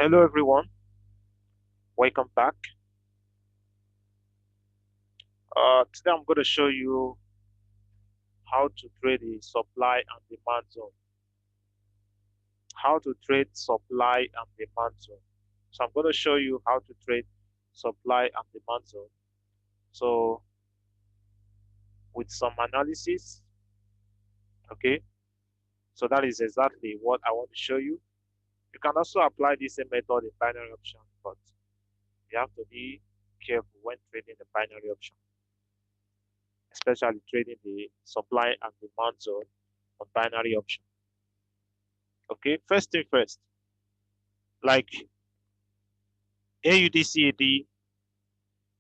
Hello everyone, welcome back. Today I'm going to show you how to trade the supply and demand zone. How to trade supply and demand zone. So I'm going to show you how to trade supply and demand zone. So with some analysis, okay. So that is exactly what I want to show you. You can also apply this same method in binary option, but you have to be careful when trading the binary option, especially trading the supply and demand zone on binary option. Okay, first thing first, like AUDCAD.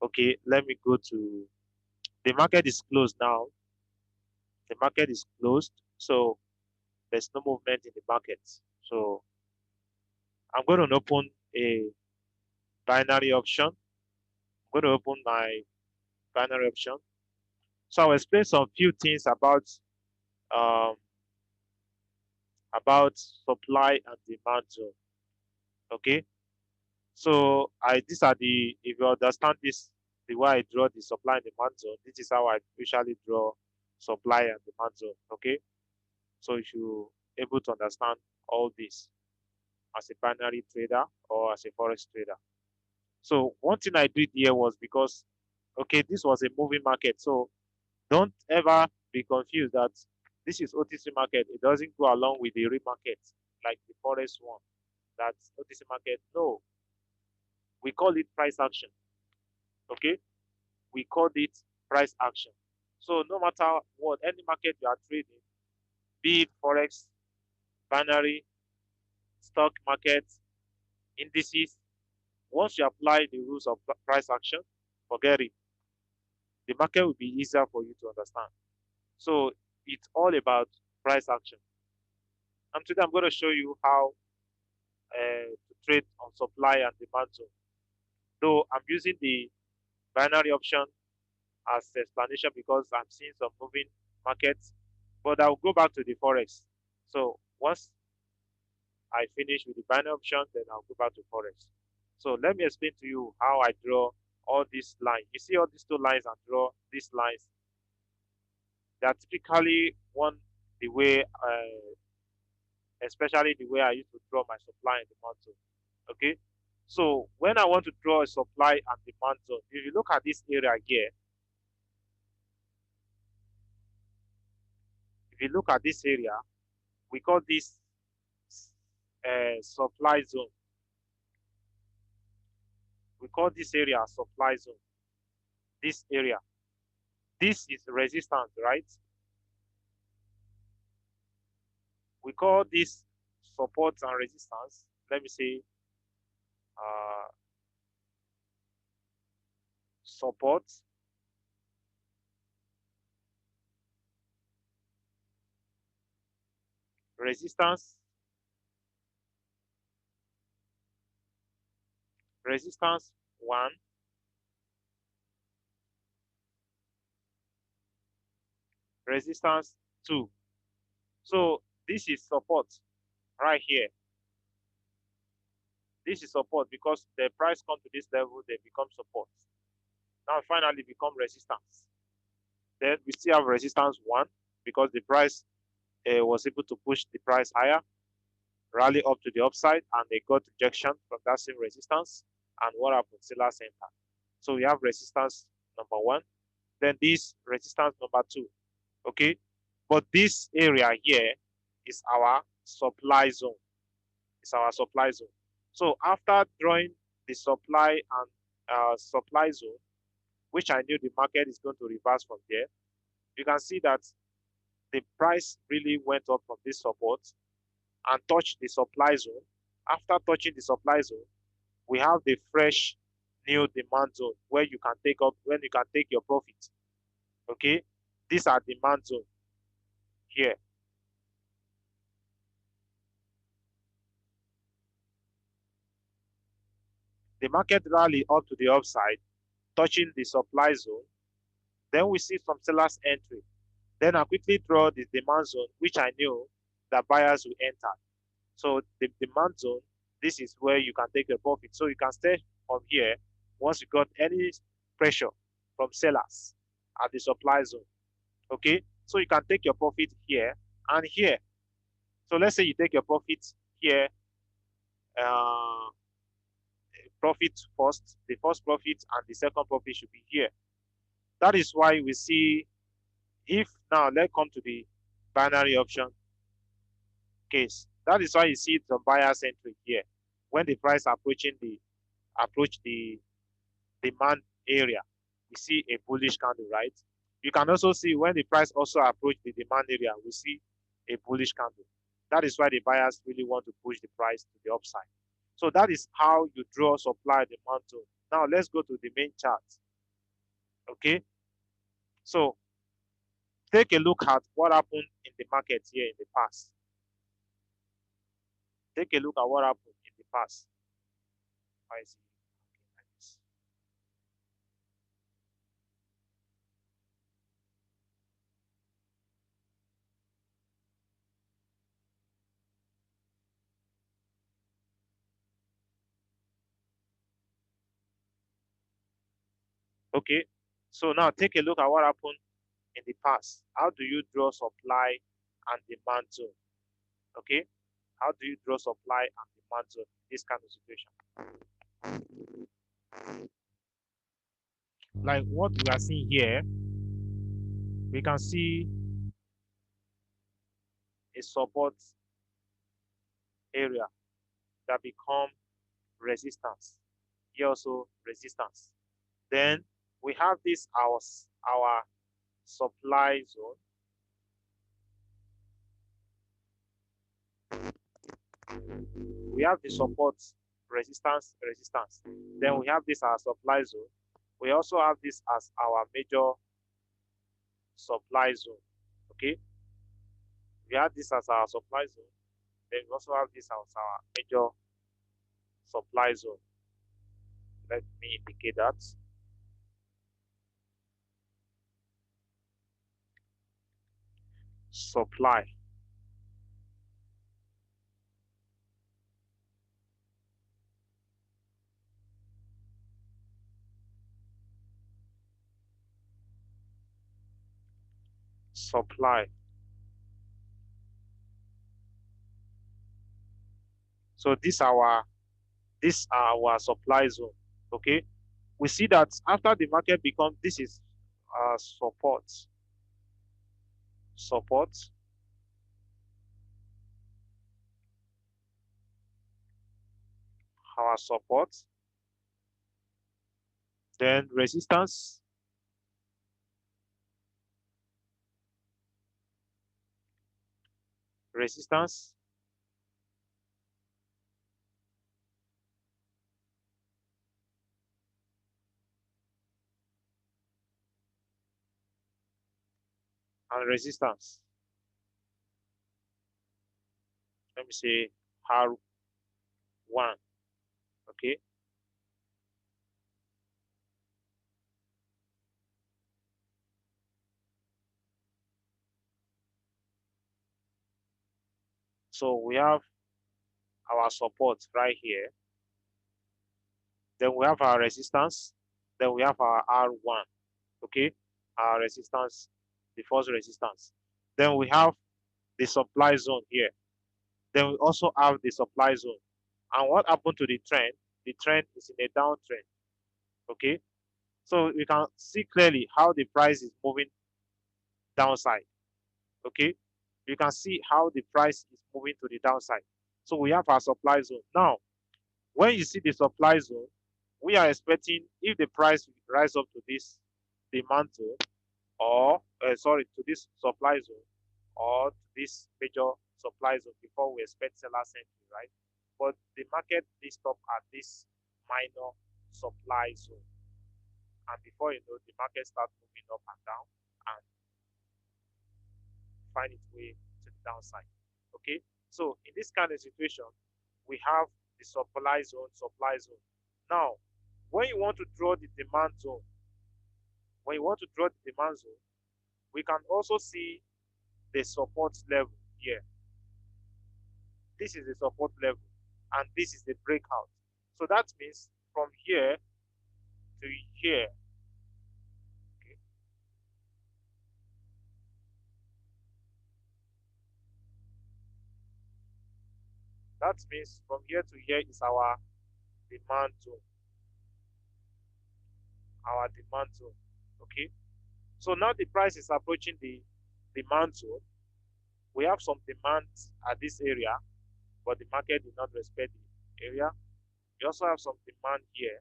Okay, let me go to the market is closed now. The market is closed, so there's no movement in the market. So I'm going to open a binary option. I'm going to open my binary option. So I'll explain some few things um, about supply and demand zone. Okay, so I these are the if you understand this the way I draw the supply and demand zone, this is how I usually draw supply and demand zone. Okay, so if you able to understand all this as a binary trader or as a forex trader. So one thing I did here was because okay, this was a moving market. So don't ever be confused that this is OTC market. It doesn't go along with the real market like the forex one. That's OTC market. No, we call it price action. Okay, we call it price action. So no matter what any market you are trading, be it forex, binary, stock market, indices, once you apply the rules of price action, forget it. The market will be easier for you to understand. So it's all about price action. And today I'm going to show you how to trade on supply and demand zone. Though I'm using the binary option as explanation because I'm seeing some moving markets, but I'll go back to the forex. So once I finish with the binary option, then I'll go back to forex. So let me explain to you how I draw all these lines. You see all these two lines and draw these lines. They are typically one the way, especially the way I used to draw my supply and demand zone. Okay. So when I want to draw a supply and demand zone, if you look at this area here, if you look at this area, we call this supply zone. We call this area supply zone. This area. This is resistance, right? We call this support and resistance. Let me say uh, support, resistance, resistance 1, resistance 2. So this is support right here. This is support because the price come to this level, they become support. Now finally become resistance. Then we still have resistance 1 because the price was able to push the price higher, rally up to the upside, and they got rejection from that same resistance. And what happened? Seller center. So we have resistance number 1, then this resistance number 2. Okay, but this area here is our supply zone. It's our supply zone. So after drawing the supply and supply zone, which I knew the market is going to reverse from there, you can see that the price really went up from this support and touched the supply zone. After touching the supply zone, we have the fresh new demand zone where you can take up when you can take your profit. Okay, these are demand zone here. The market rally up to the upside, touching the supply zone. Then we see some sellers entry. Then I quickly draw the demand zone, which I knew that buyers will enter. So the demand zone this is where you can take your profit. So you can stay from here once you got any pressure from sellers at the supply zone. Okay, so you can take your profit here and here. So let's say you take your profit here, uh, profit first, the first profit and the second profit should be here. That is why we see, if now let's come to the binary option case. That is why you see some buyer's entry here. When the price approach the demand area, we see a bullish candle, right? You can also see when the price also approach the demand area, we see a bullish candle. That is why the buyers really want to push the price to the upside. So that is how you draw supply demand zone. Now let's go to the main chart. Okay, so take a look at what happened in the market here in the past. Take a look at what happened in the past. I see. Okay, like this. Okay, so now take a look at what happened in the past. How do you draw supply and demand zone? Okay, how do you draw supply and demand zone in this kind of situation? Like what we are seeing here, we can see a support area that become resistance. Here also resistance. Then we have this our supply zone. We have the support, resistance. Then we have this as supply zone. We also have this as our major supply zone. Okay, we have this as our supply zone. Then we also have this as our major supply zone. Let me indicate that. Supply. Supply. So this our supply zone. Okay, we see that after the market becomes, this is support, support, our support, then resistance, resistance, and resistance. Let me say R1. Okay, so we have our support right here. Then we have our resistance. Then we have our R1. Okay, our resistance, the first resistance. Then we have the supply zone here. Then we also have the supply zone. And what happened to the trend? The trend is in a downtrend. Okay, so we can see clearly how the price is moving downside. Okay, you can see how the price is moving to the downside. So we have our supply zone. Now, when you see the supply zone, we are expecting, if the price rise up to this demand zone, or sorry, to this supply zone, or to this major supply zone, before we expect sellers entry, right? But the market did stop at this minor supply zone, and before you know, the market starts moving up and down and find its way to the downside. Okay, so in this kind of situation, we have the supply zone, supply zone. Now, when you want to draw the demand zone, when you want to draw the demand zone, we can also see the support level here. This is the support level, and this is the breakout. So that means from here to here, okay, that means from here to here is demand zone, our demand zone. Okay, so now the price is approaching the demand zone. We have some demand at this area, but the market did not respect the area. We also have some demand here.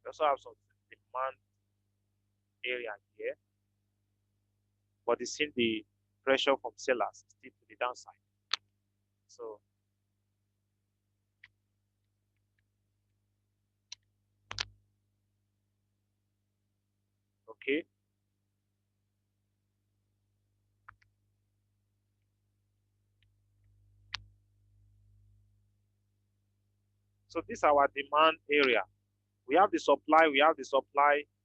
We also have some demand area here, but it's in the pressure from sellers still to the downside. So okay, so this is our demand area. We have the supply,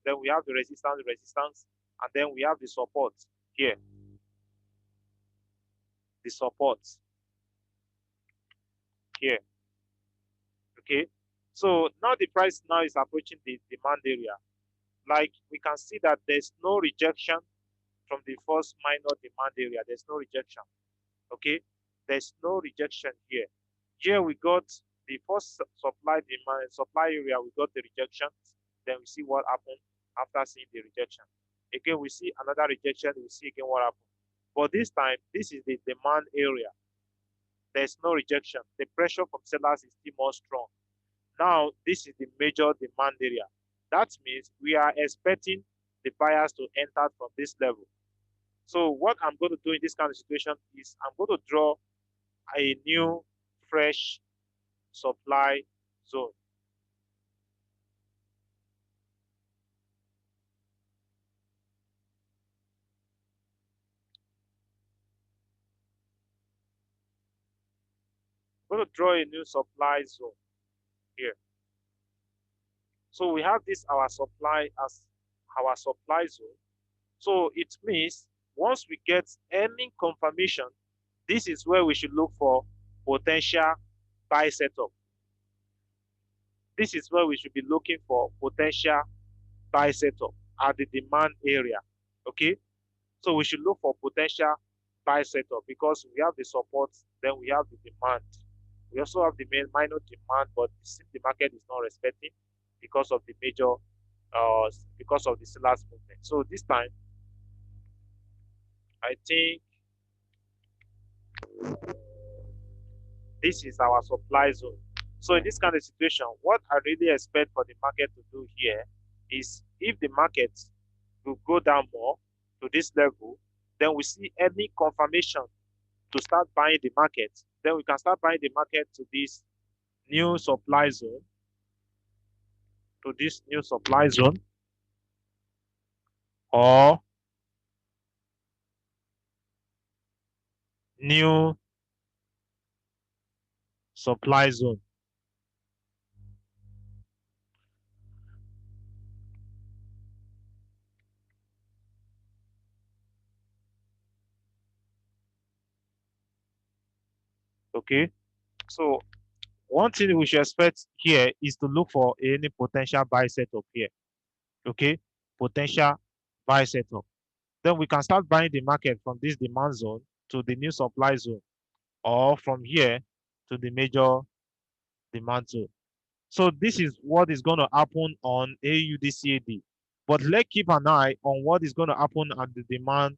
then we have the resistance, and then we have the support here, the support here. Okay, so now the price now is approaching the demand area. Like we can see that there's no rejection from the first minor demand area. There's no rejection. Okay, there's no rejection here. Here we got the first supply area. We got the rejection. Then we see what happened after seeing the rejection. Again, we see another rejection. We see again what happened. But this time, this is the demand area. There's no rejection. The pressure from sellers is still more strong. Now, this is the major demand area. That means we are expecting the buyers to enter from this level. So what I'm going to do in this kind of situation is I'm going to draw a new fresh supply zone. I'm going to draw a new supply zone here. So we have this our supply as our supply zone. So it means once we get any confirmation, this is where we should look for potential buy setup. This is where we should be looking for potential buy setup at the demand area. Okay, so we should look for potential buy setup because we have the support, then we have the demand. We also have the main minor demand, but the market is not respecting because of the major, because of the sellers movement. So this time, I think this is our supply zone. So in this kind of situation, what I really expect for the market to do here is if the market will go down more to this level, then we see any confirmation to start buying the market. Then we can start buying the market to this new supply zone, to this new supply zone, or new supply zone. Okay, so one thing we should expect here is to look for any potential buy setup here. Okay, potential buy setup. Then we can start buying the market from this demand zone to the new supply zone, or from here to the major demand zone. So this is what is going to happen on AUDCAD. But let's keep an eye on what is going to happen at the demand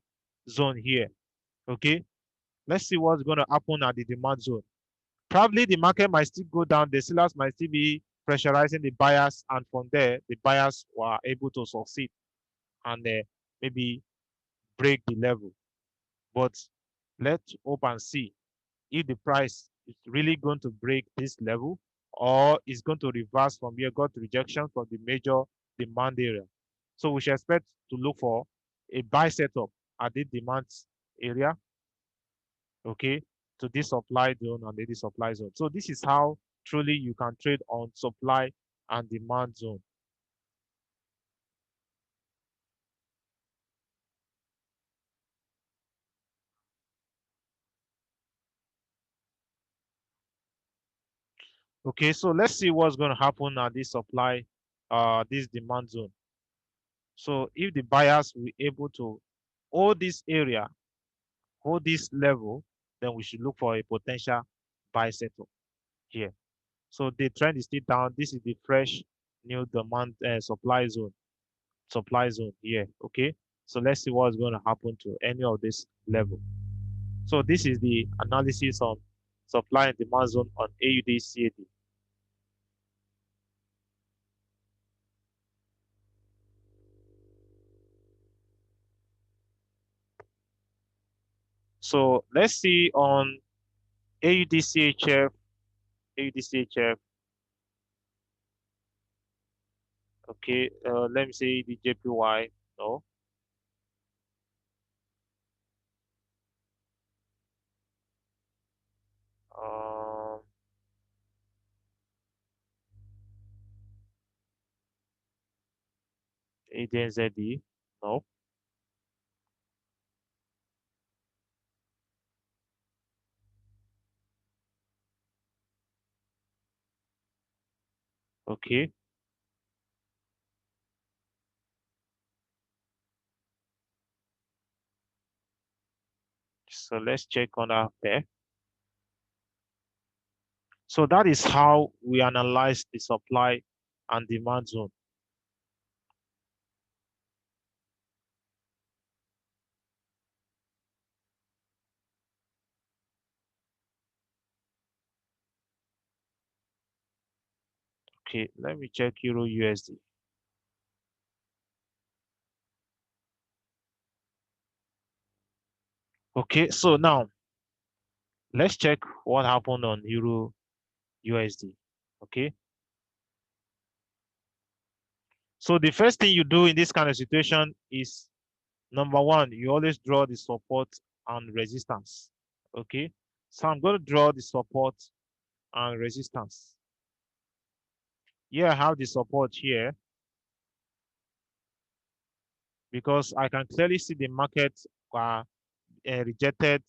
zone here. Okay, let's see what's going to happen at the demand zone. Probably the market might still go down. The sellers might still be pressurizing the buyers, and from there, the buyers were able to succeed and maybe break the level. But let's hope and see if the price is really going to break this level or is going to reverse from here, got rejection from the major demand area. So we should expect to look for a buy setup at the demand area, okay, to this supply zone and this supply zone. So this is how truly you can trade on supply and demand zone. Okay, so let's see what's going to happen at this supply, this demand zone. So if the buyers were able to hold this area, hold this level, then we should look for a potential buy setup here. So the trend is still down. This is the fresh new demand supply zone here. Okay, so let's see what's going to happen to any of this level. So this is the analysis on supply and demand zone on AUD CAD. So let's see on AUD CHF, AUD CHF. Okay, let me say the JPY. No, um, ADNZD. No, okay. So let's check on that pair. So that is how we analyze the supply and demand zone. Okay, let me check Euro USD. Okay, so now let's check what happened on Euro USD. Okay, so the first thing you do in this kind of situation is number one, you always draw the support and resistance. Okay, so I'm going to draw the support and resistance. Here I have the support here because I can clearly see the market rejected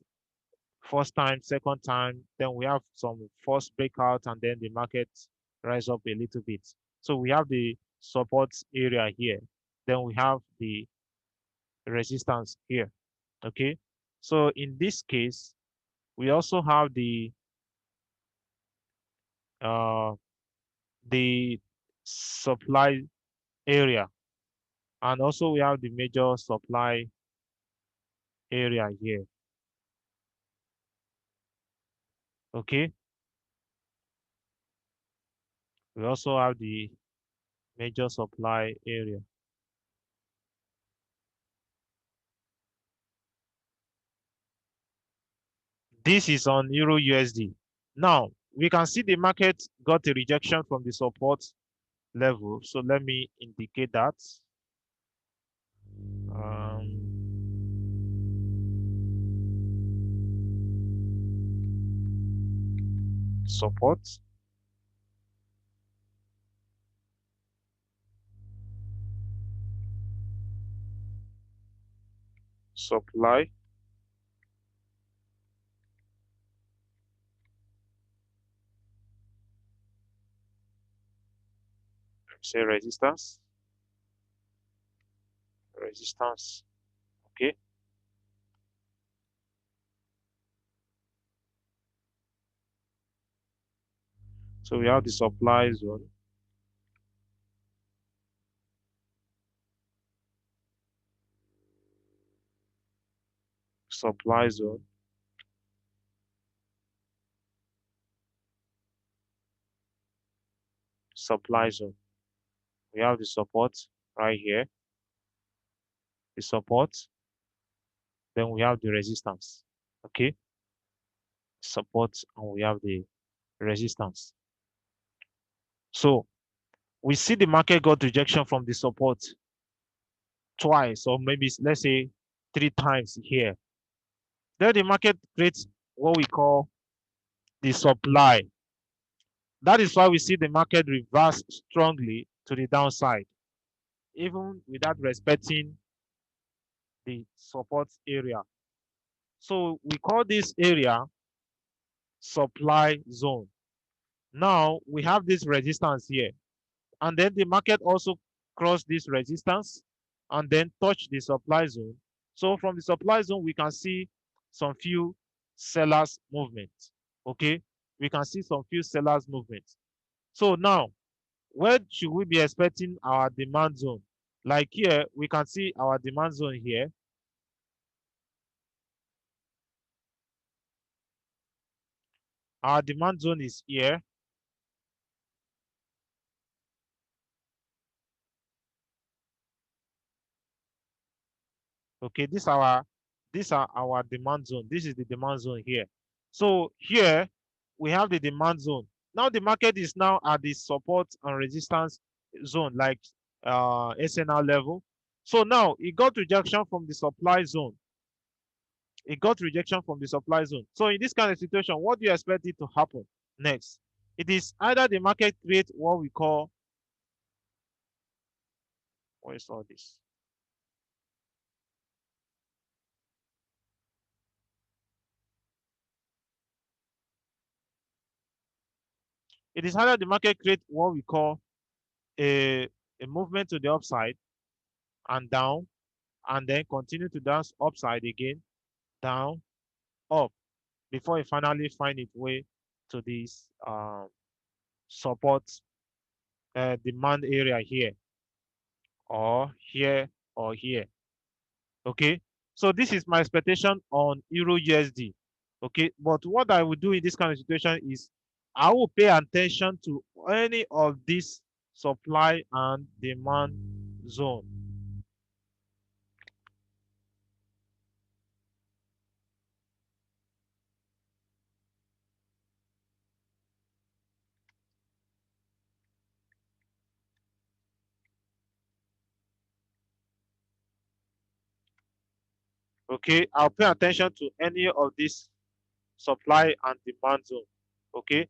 first time, second time, then we have some first breakout, and then the market rise up a little bit. So we have the support area here. Then we have the resistance here. Okay. So in this case, we also have uh, the supply area, and also we have the major supply area here. Okay. We also have the major supply area. This is on Euro USD. Now, we can see the market got a rejection from the support level. So let me indicate that. Support, supply, say resistance, resistance. Okay. So we have the supply zone, supply zone, supply zone. We have the support right here, the support. Then we have the resistance. Okay. Support, and we have the resistance. So we see the market got rejection from the support twice, or maybe let's say three times here. Then the market creates what we call the supply. That is why we see the market reverse strongly to the downside, even without respecting the support area. So we call this area supply zone. Now we have this resistance here, and then the market also crossed this resistance and then touch the supply zone. So from the supply zone, we can see some few sellers movement. Okay, we can see some few sellers movement. So now, where should we be expecting our demand zone? Like here, we can see our demand zone here. Our demand zone is here. Okay, these are our demand zone. This is the demand zone here. So here we have the demand zone. Now the market is now at the support and resistance zone, like SNR level. So now it got rejection from the supply zone. It got rejection from the supply zone. So in this kind of situation, what do you expect it to happen next? It is either the market create what we call, what is all this? It is either the market create what we call a, a movement to the upside and down, and then continue to dance upside again, down, up, before it finally find its way to this support demand area here, or here, or here. Okay, so this is my expectation on Euro USD. Okay, but what I will do in this kind of situation is I will pay attention to any of these supply and demand zone. Okay, I'll pay attention to any of these supply and demand zone. Okay,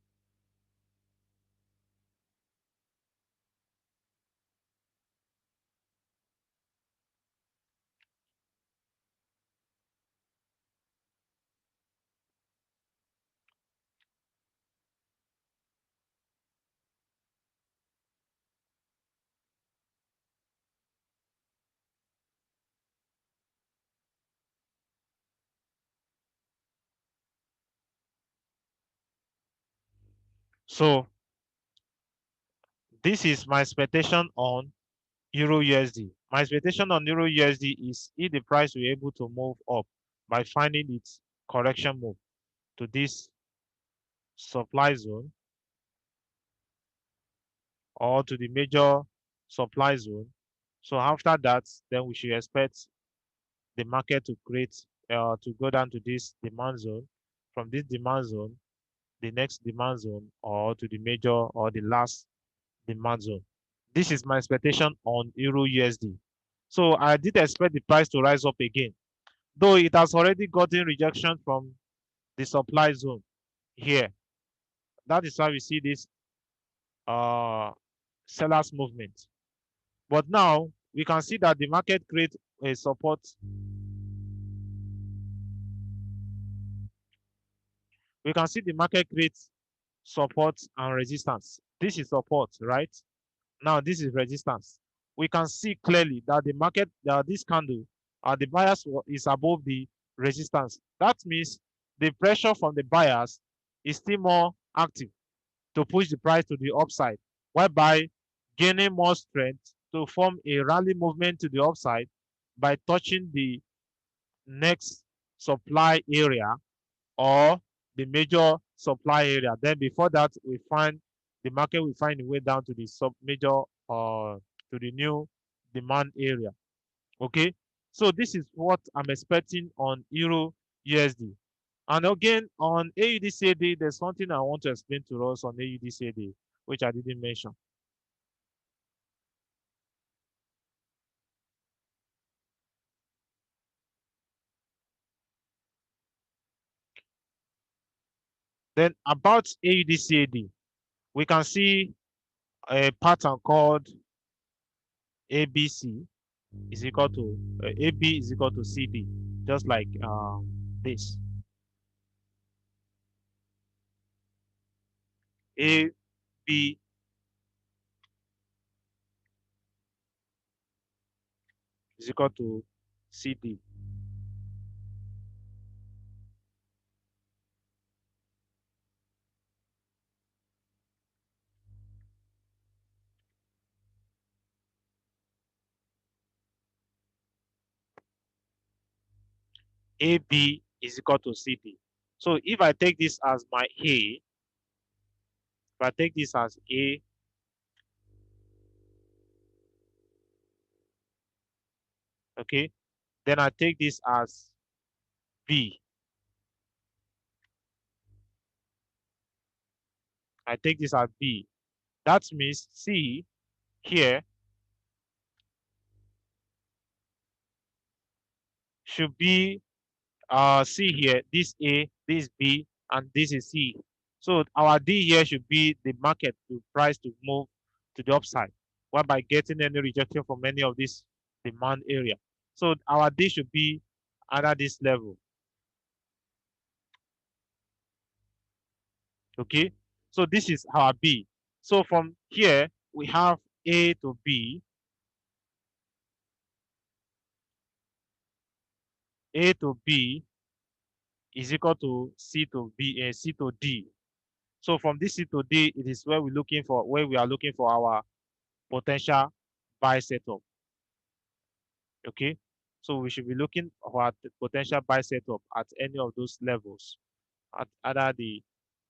so this is my expectation on Euro USD. My expectation on Euro USD is if the price will be able to move up by finding its correction move to this supply zone or to the major supply zone. So after that, then we should expect the market to create to go down to this demand zone. From this demand zone, the next demand zone, or to the major or the last demand zone. This is my expectation on Euro USD. So I did expect the price to rise up again, though it has already gotten rejection from the supply zone here. That is why we see this uh, sellers movement. But now we can see that the market creates a support. We can see the market creates support and resistance. This is support, right? Now this is resistance. We can see clearly that the market, this candle, the bias is above the resistance. That means the pressure from the buyers is still more active to push the price to the upside, whereby gaining more strength to form a rally movement to the upside by touching the next supply area or the major supply area. Then before that, we find the market will find a way down to the sub major to the new demand area. Okay, so this is what I'm expecting on Euro USD. And again, on AUDCAD, there's something I want to explain to us on AUDCAD, which I didn't mention. Then about AUDCAD, we can see a pattern called ABC is equal to AB is equal to CD, just like this. AB is equal to CD. AB is equal to CD. So if I take this as my A, if I take this as A, okay, then I take this as B. I take this as B. That means C here should be C here, this A, this B, and this is C. So our D here should be the market to price to move to the upside, while by getting any rejection from any of this demand area. So our D should be under this level. Okay. So this is our B. So from here we have A to B, A to B is equal to C to B, C to D. So from this C to D, it is where we are looking for our potential buy setup. Okay, so we should be looking for the potential buy setup at any of those levels, at either the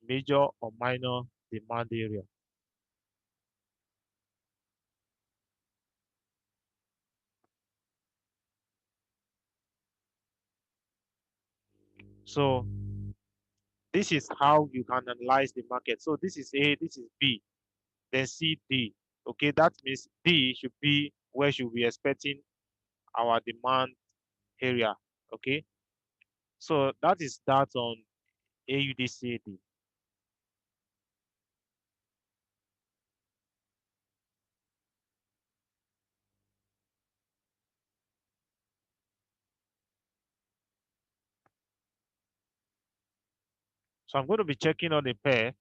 major or minor demand area. So this is how you can analyze the market. So this is A, this is B, then C, D. Okay, that means D should be where should we expecting our demand area. Okay, so that is that on AUDCAD. So I'm going to be checking on the pair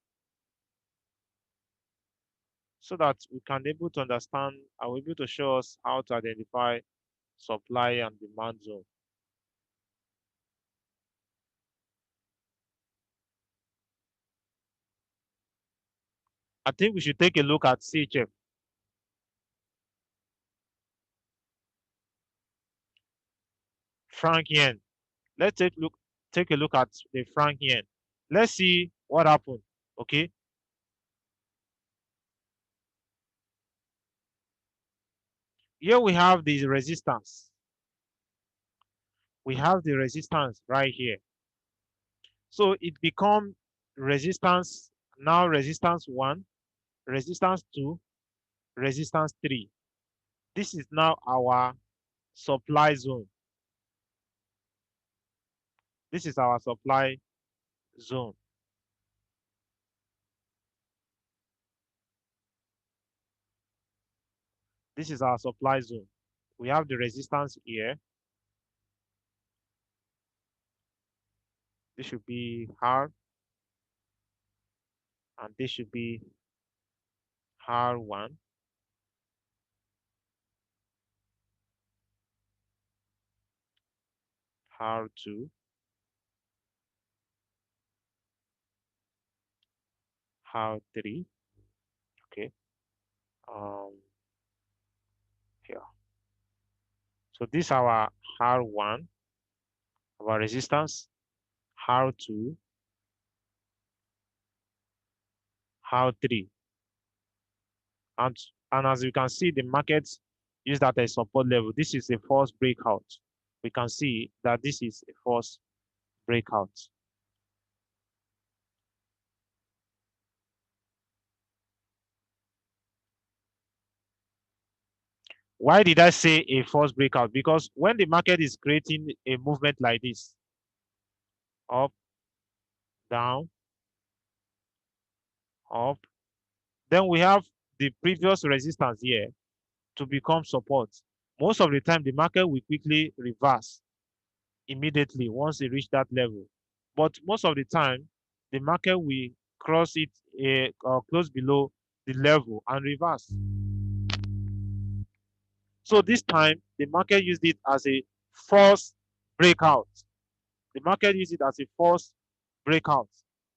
so that we can able to understand and will be able to show us how to identify supply and demand zone. I think we should take a look at CHF. Franc yen. Let's take a look at the franc yen. Let's see what happened. Okay. Here we have the resistance. We have the resistance right here. So it becomes resistance, now resistance 1, resistance 2, resistance 3. This is now our supply zone. This is our supply zone. This is our supply zone. We have the resistance here. This should be R, and this should be R1, R2, R3. Okay. Um, here. So this is our R1, our resistance, R2, R3. And, and as you can see, the market use that as support level. This is a false breakout. We can see that this is a false breakout. Why did I say a false breakout? Because when the market is creating a movement like this, up, down, up, then we have the previous resistance here to become support. Most of the time, the market will quickly reverse immediately once it reach that level. But most of the time, the market will cross it close below the level and reverse. So this time the market used it as a false breakout. The market used it as a false breakout.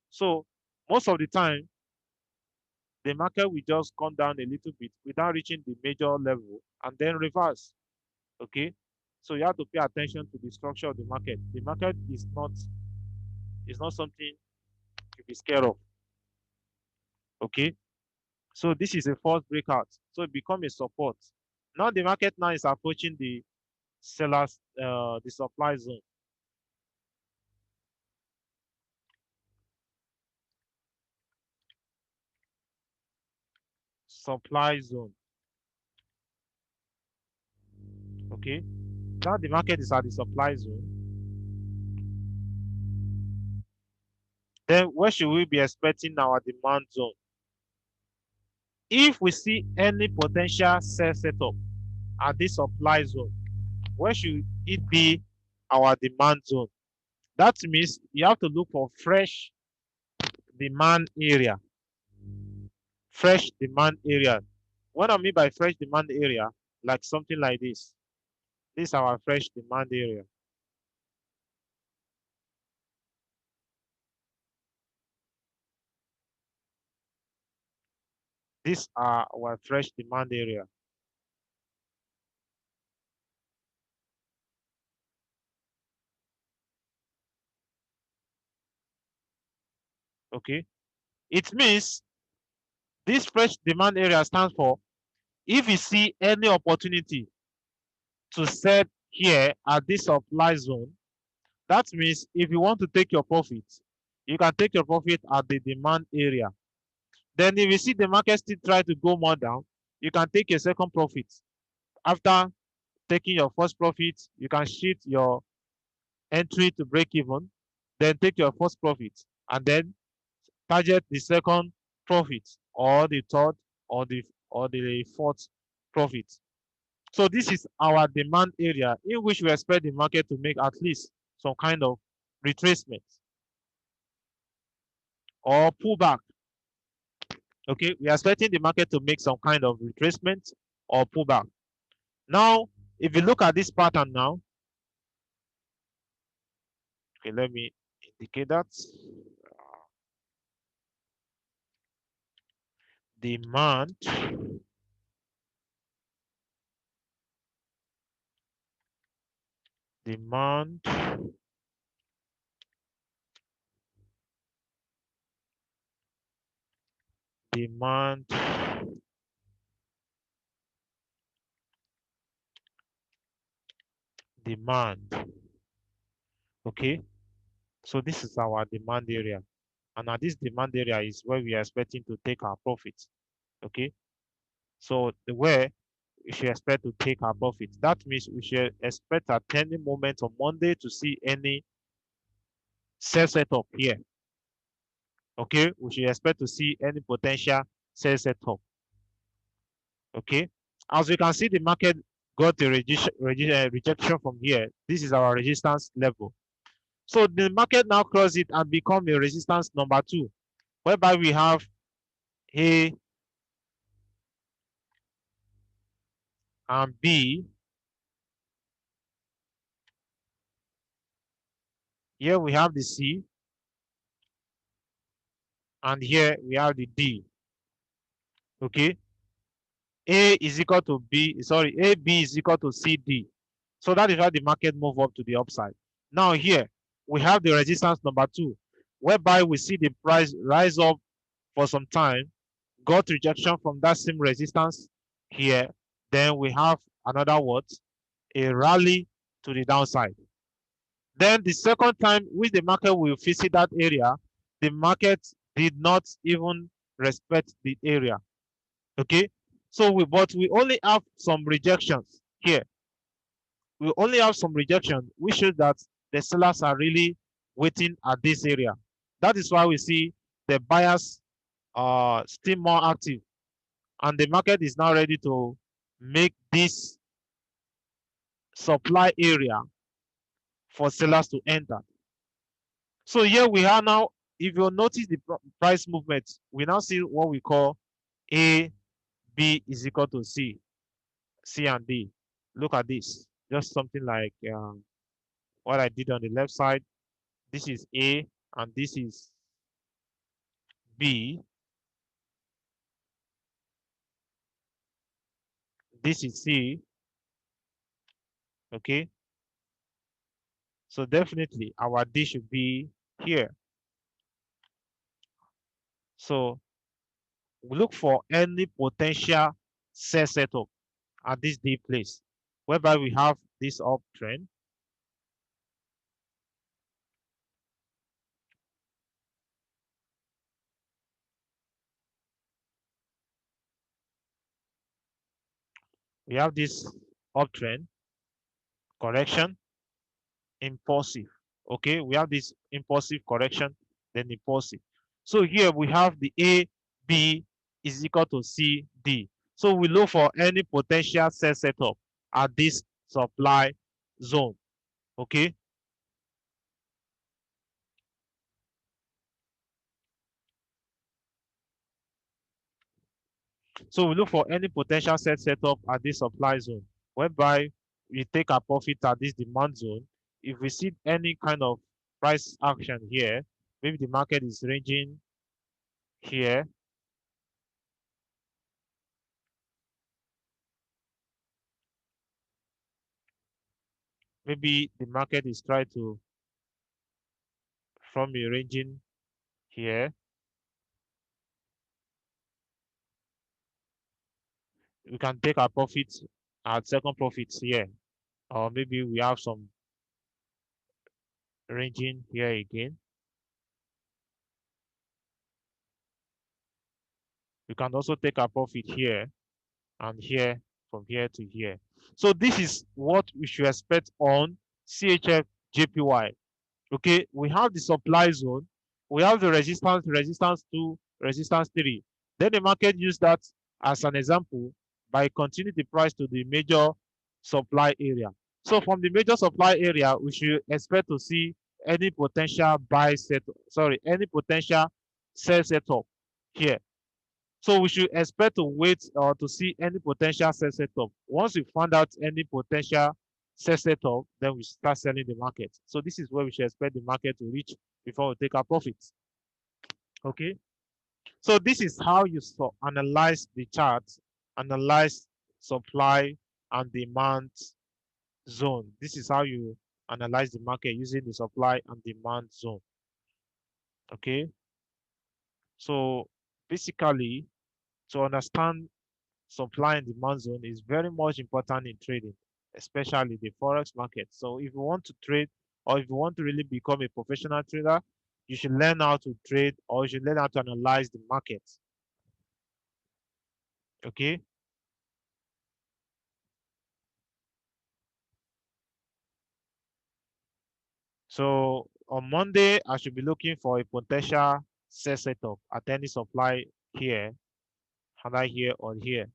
So most of the time the market will just come down a little bit without reaching the major level and then reverse. Okay, so you have to pay attention to the structure of the market. The market is not something to be scared of. Okay, so this is a false breakout, so it become a support. Now the market now is approaching the sellers, the supply zone. Supply zone. Okay, now the market is at the supply zone. Then where should we be expecting our demand zone? If we see any potential sell setup at this supply zone, where should it be our demand zone? That means you have to look for fresh demand area. Fresh demand area. What I mean by fresh demand area, like something like this. This is our fresh demand area. These are our fresh demand area. Okay. It means this fresh demand area stands for if you see any opportunity to sell here at this supply zone, that means if you want to take your profit, you can take your profit at the demand area. Then if you see the market still try to go more down, you can take a second profit. After taking your first profit, you can shift your entry to break even, then take your first profit, and then target the second profit or the third or the fourth profit. So this is our demand area in which we expect the market to make at least some kind of retracement or pullback. Okay, we are expecting the market to make some kind of retracement or pullback. Now, if you look at this pattern now, okay, let me indicate that. Demand, demand, demand, demand. Okay, so this is our demand area, and now this demand area is where we are expecting to take our profit. Okay, so the way we should expect to take our profit. That means we should expect at any moment on Monday to see any sell setup here. Okay, we should expect to see any potential sell setup. Okay, as we can see, the market got a rejection from here. This is our resistance level. So the market now crossed it and become a resistance number 2, whereby we have A and B. Here we have the C, and here we have the D. Okay, A is equal to B, sorry, AB is equal to CD. So that is why the market move up to the upside. Now here, we have the resistance number 2, whereby we see the price rise up for some time, got rejection from that same resistance here. Then we have another what? A rally to the downside. Then the second time which the market will visit that area, the market did not even respect the area. Okay, so we only have some rejections here. We only have some rejection, which shows that the sellers are really waiting at this area. That is why we see the buyers are still more active, and the market is now ready to make this supply area for sellers to enter. So here we are now if you notice the price movement, we now see what we call A, B is equal to C, C and D. Look at this. Just something like what I did on the left side. This is A and this is B. This is C. Okay. So definitely our D should be here. So we look for any potential sell setup at this D place, whereby we have this uptrend. We have this uptrend, correction, impulsive. Okay, we have this impulsive correction, then impulsive. So here we have the A, B is equal to C, D. So we look for any potential sell setup at this supply zone. Okay, so we look for any potential sell setup at this supply zone, whereby we take our profit at this demand zone. If we see any kind of price action here, maybe the market is ranging here, maybe the market is trying to from a ranging here, we can take our profits at second profits here, or maybe we have some ranging here again. We can also take our profit here and here, from here to here. So this is what we should expect on CHF JPY. Okay, we have the supply zone, we have the resistance, resistance 2, resistance 3. Then the market used that as an example by continuing the price to the major supply area. So from the major supply area, we should expect to see any potential buy set, sorry, any potential sell setup here. So we should expect to wait or to see any potential sell setup. Once we find out any potential sell setup, then we start selling the market. So this is where we should expect the market to reach before we take our profits. Okay. So this is how you analyze the chart, analyze supply and demand zone. This is how you analyze the market using the supply and demand zone. Okay. So basically, to understand supply and demand zone is very much important in trading, especially the forex market. So if you want to trade or if you want to really become a professional trader, you should learn how to trade or you should learn how to analyze the market. Okay. So on Monday, I should be looking for a potential sell setup at any supply here, either here or here.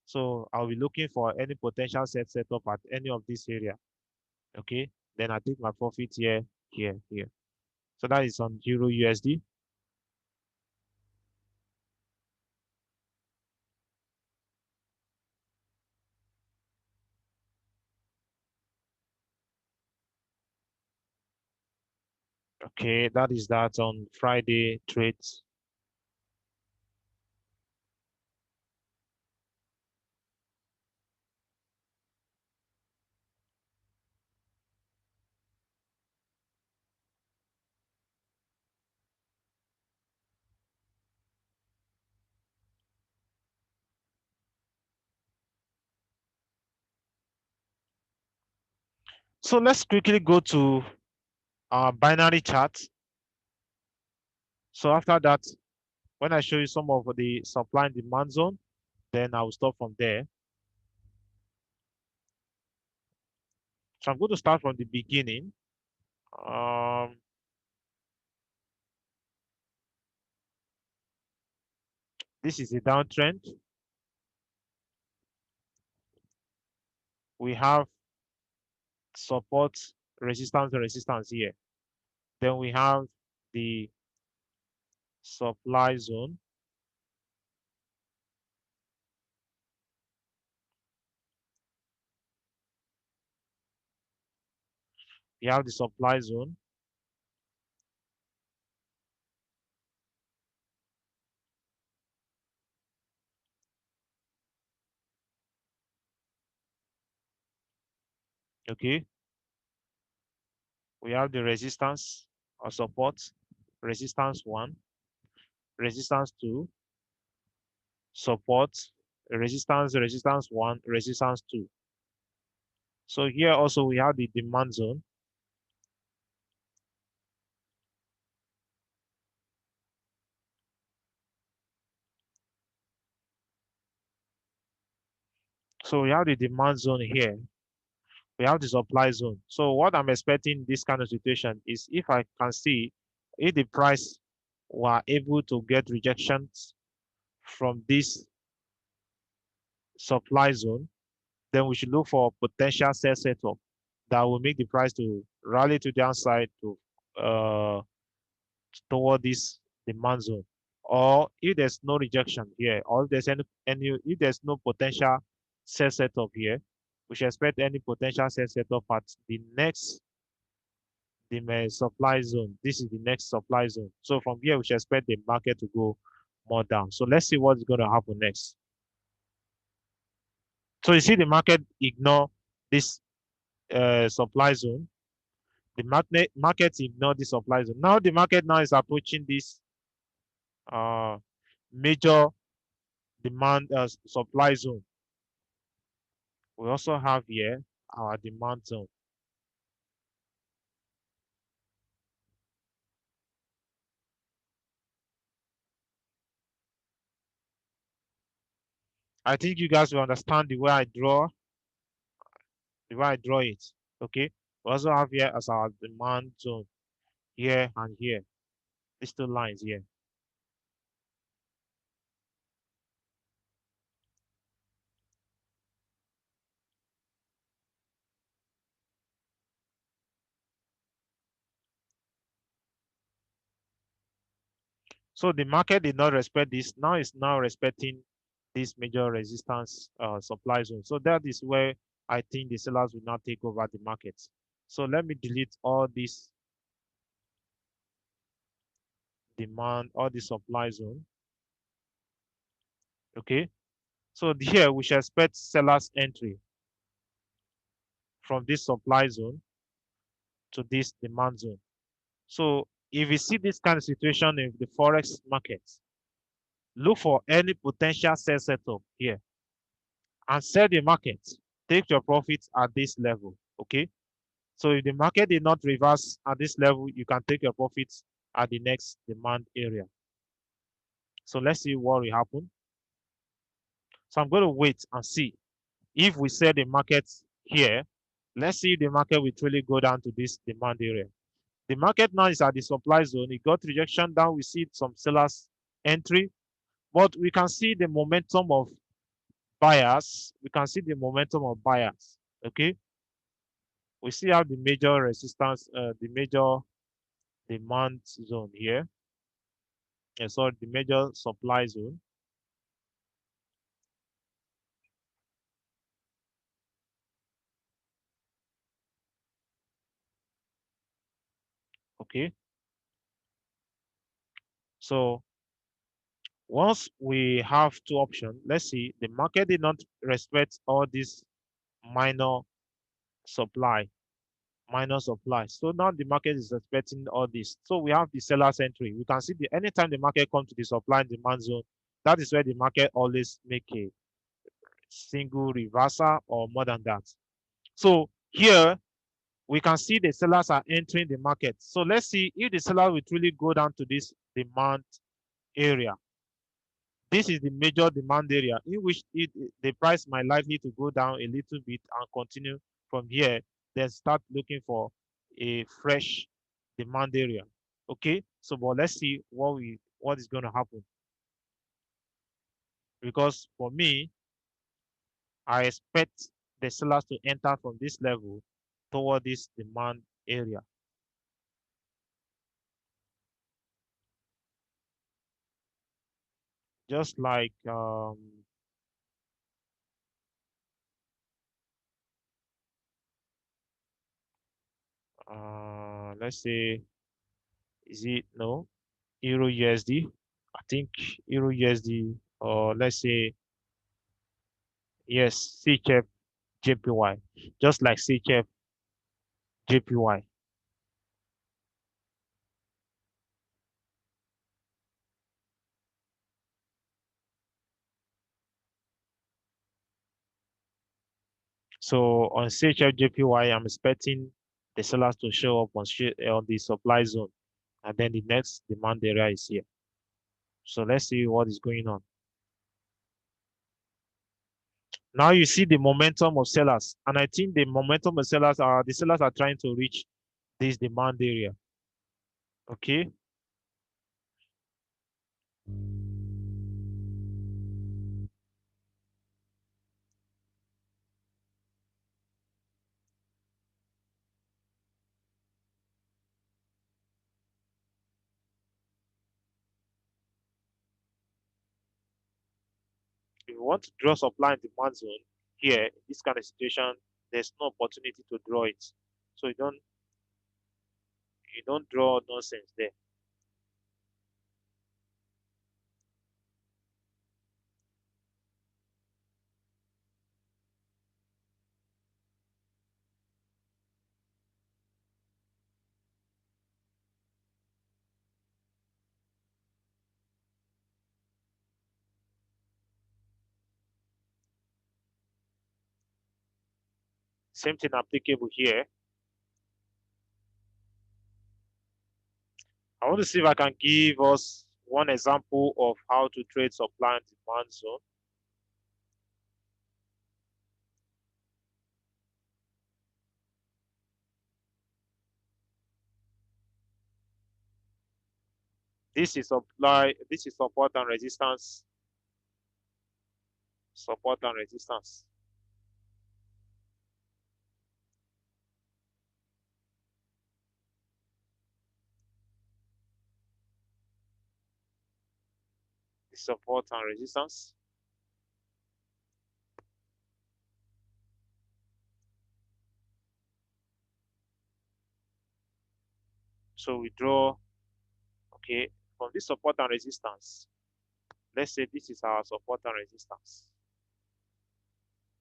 So I'll be looking for any potential setup at any of this area. Okay. Then I take my profit here, here, here. So that is on Euro USD. Okay, that is that on Friday trades. So let's quickly go to our binary chart. So after that, when I show you some of the supply and demand zone, then I will stop from there. So I'm going to start from the beginning. Um, this is a downtrend. We have support, resistance, and resistance here. Then we have the supply zone. We have the supply zone. Okay. We have the resistance or support. Resistance 1, resistance 2, support, resistance 1, resistance 2. So here also we have the demand zone. So we have the demand zone here. We have the supply zone. So what I'm expecting in this kind of situation is if I can see if the price were able to get rejections from this supply zone, then we should look for potential sell setup that will make the price to rally to downside to toward this demand zone. Or if there's no rejection here, or if there's any if there's no potential sell setup here, we should expect any potential sell setup at the next supply zone. This is the next supply zone. So from here, we should expect the market to go more down. So let's see what's going to happen next. So you see the market ignore this supply zone. The market ignore this supply zone. Now the market now is approaching this uh, major demand supply zone. We also have here our demand zone. I think you guys will understand the way I draw it. Okay. We also have here as our demand zone here and here. These two lines here. So the market did not respect this. Now it's now respecting this major resistance supply zone. So that is where I think the sellers will now take over the market. So let me delete all this demand, all the supply zone. Okay. So here we should expect sellers entry from this supply zone to this demand zone. So if you see this kind of situation in the Forex market, look for any potential sell setup here and sell the market. Take your profits at this level. Okay. So if the market did not reverse at this level, you can take your profits at the next demand area. So let's see what will happen. So I'm going to wait and see if we sell the market here. Let's see if the market will truly go down to this demand area. The market now is at the supply zone. It got rejection down. We see some sellers entry, but we can see the momentum of buyers. We can see the momentum of buyers. Okay. We see how the major resistance, the major demand zone here. So the major supply zone. Okay. So once we have two options, let's see, the market did not respect all these minor supply, minor supply. So now the market is expecting all this. So we have the seller's entry. We can see the anytime the market comes to the supply and demand zone, that is where the market always make a single reversal or more than that. So here we can see the sellers are entering the market. So let's see if the seller will truly go down to this demand area. This is the major demand area in which the price might likely to go down a little bit and continue from here, then start looking for a fresh demand area. Okay, so but let's see what is going to happen, because for me, I expect the sellers to enter from this level toward this demand area. Just like let's say, is it no Euro USD? I think Euro USD, or let's say yes, CHF JPY, just like CHF JPY. So on CHF JPY, I'm expecting the sellers to show up on the supply zone, and then the next demand area is here. So let's see what is going on. Now you see the momentum of sellers, and I think the momentum of sellers are the sellers are trying to reach this demand area. Okay, if you want to draw supply and demand zone here in this kind of situation, there's no opportunity to draw it. So you don't draw nonsense there. Same thing applicable here. I want to see if I can give us one example of how to trade supply and demand zone. This is support and resistance. Support and resistance. This support and resistance. So we draw, okay, from this support and resistance. Let's say this is our support and resistance.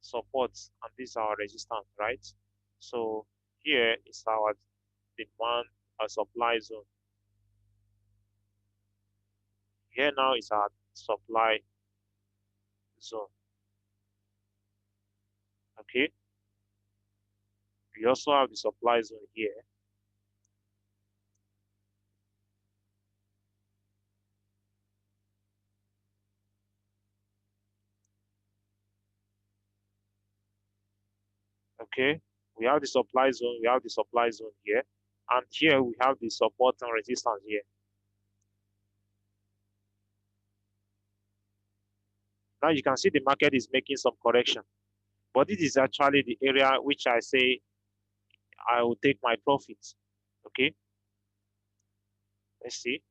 Support, and this is our resistance, right? So here is our demand supply zone. Here now is our supply zone. Okay. We also have the supply zone here. Okay. We have the supply zone. We have the supply zone here. And here we have the support and resistance here. Now you can see the market is making some correction. But this is actually the area which I say I will take my profits. Okay. Let's see.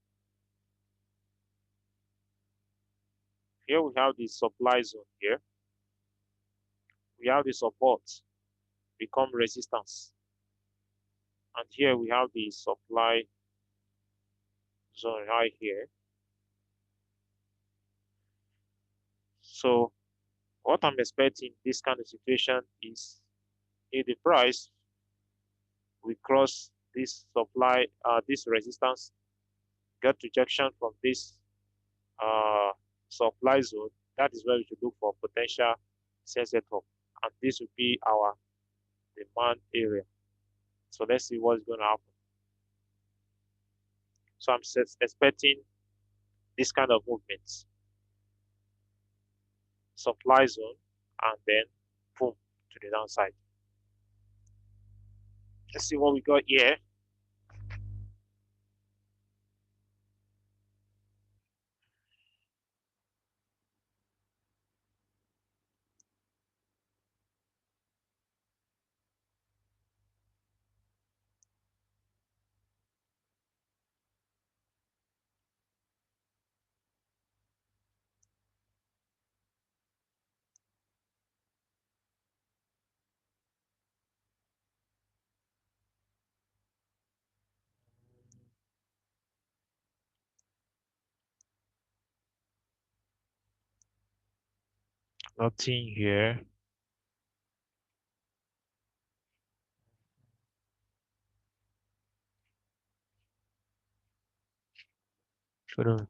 Here we have the supply zone here. We have the support become resistance. And here we have the supply zone right here. So what I'm expecting this kind of situation is if the price we cross this this resistance, get rejection from this uh, supply zone, that is where we should look for potential sell setup. And this will be our demand area. So let's see what's going to happen. So I'm expecting this kind of movements, supply zone, and then boom to the downside. Let's see what we got here. Nothing here. Couldn't.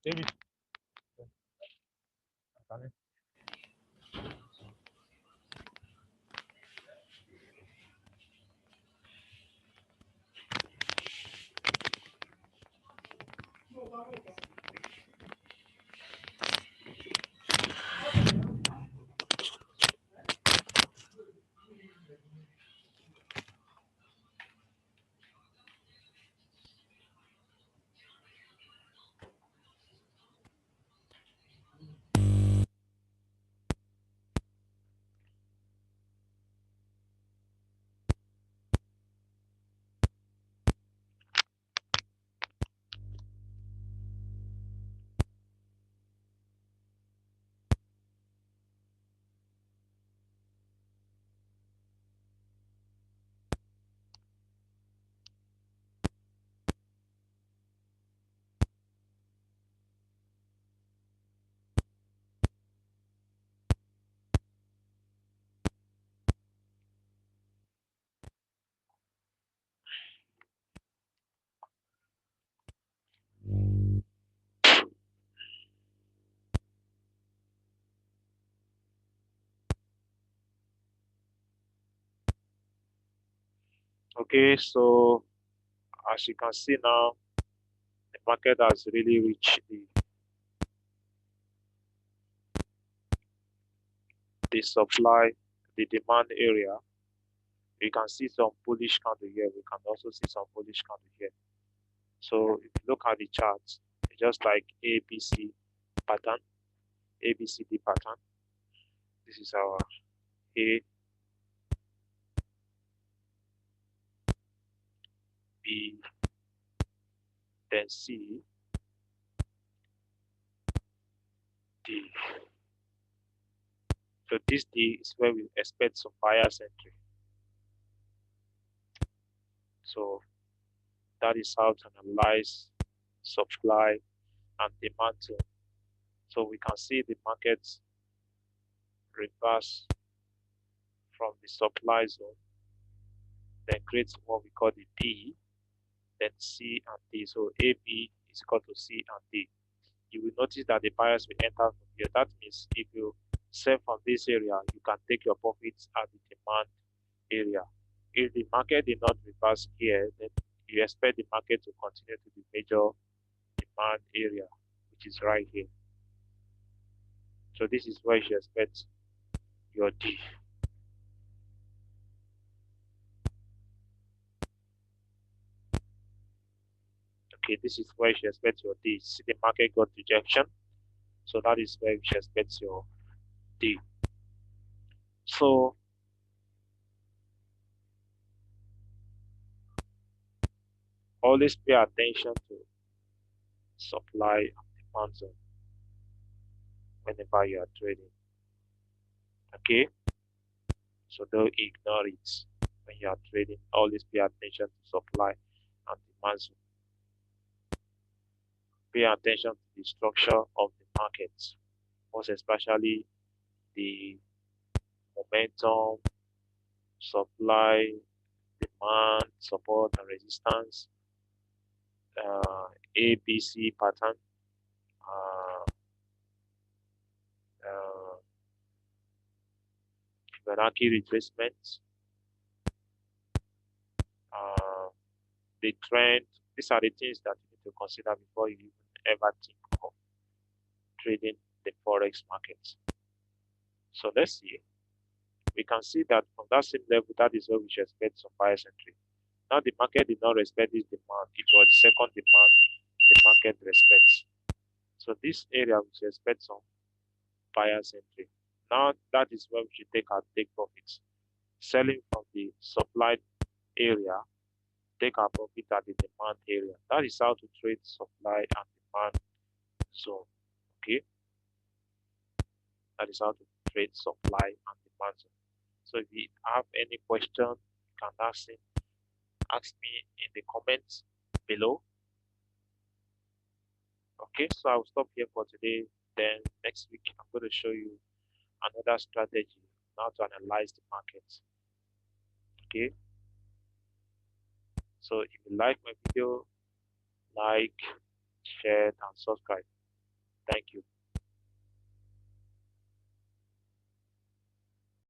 David. Okay, so as you can see now, the market has really reached the supply, the demand area. You can see some bullish candle here. We can also see some bullish candle here. So if you look at the charts, it's just like ABC pattern, ABCD pattern. This is our A, B, then C, D. So this D is where we expect some buyer's entry. So that is how to analyze supply and demand zone. So we can see the market reverse from the supply zone, then create what we call the D, then C and D. So AB is equal to C and D. You will notice that the buyers will enter from here. That means if you sell from this area, you can take your profits at the demand area. If the market did not reverse here, then you expect the market to continue to the major demand area, which is right here. So this is where you expect your D. Okay, this is where you expect your D. See the market got rejection. So that is where you expect your D. So always pay attention to supply and demand zone whenever you are trading. Okay, so don't ignore it when you are trading. Always pay attention to supply and demand zone. Pay attention to the structure of the market, most especially the momentum, supply, demand, support, and resistance, ABC pattern, uh, uh, Fibonacci retracement, uh, the trend. These are the things that you need to consider before you even ever think of trading the forex market. So let's see. We can see that from that same level, that is where we should expect some buyer's entry. Now the market did not respect this demand. It was the second demand the market respects. So this area we should expect some buyer's entry. Now that is where we should take profits. Selling from the supply area, take our profit at the demand area. That is how to trade supply and demand zone. Okay, that is how to trade supply and demand zone. So if you have any question, you can ask me in the comments below. Okay, so I'll stop here for today. Then next week I'm going to show you another strategy how to analyze the market. Okay, so if you like my video, like, share, and subscribe. Thank you.